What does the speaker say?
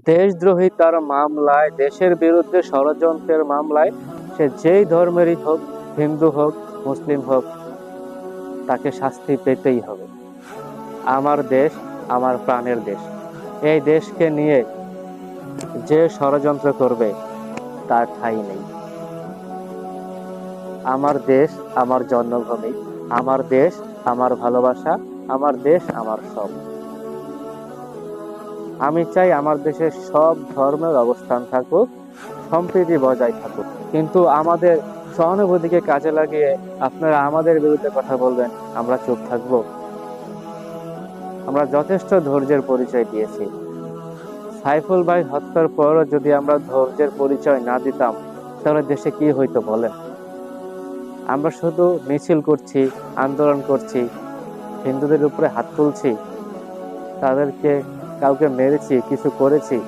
দেশদ্রোহিতার মামলায়, দেশের বিরুদ্ধে ষড়যন্ত্রের মামলায় সে যেই ধর্মেরই হোক, হিন্দু হোক, মুসলিম হোক, তাকে শাস্তি পেতেই হবে। আমার দেশ, আমার প্রাণের দেশ। এই দেশকে নিয়ে যে ষড়যন্ত্র করবে তার ঠাঁই নেই। আমার দেশ, আমার জন্মভূমি, আমার দেশ, আমার ভালোবাসা, আমার দেশ, আমার সব। আমি চাই আমার দেশে সব ধর্মের অবস্থান থাকুক, সম্প্রীতি বজায় থাকুক। কিন্তু আমাদের সহানুভূতিকে কাজে লাগিয়ে আপনারা আমাদের বিরুদ্ধে কথা বলবেন, আমরা চুপ থাকবো? আমরা যথেষ্ট ধৈর্যের পরিচয় দিয়েছি। সাইফুল ভাই হত্যার পরও যদি আমরা ধৈর্যের পরিচয় না দিতাম, তাহলে দেশে কি হইতো বলেন? আমরা শুধু মিছিল করছি, আন্দোলন করছি, হিন্দুদের উপরে হাত তুলছি, তাদেরকে কাউকে মেরেছি, কিছু করেছি?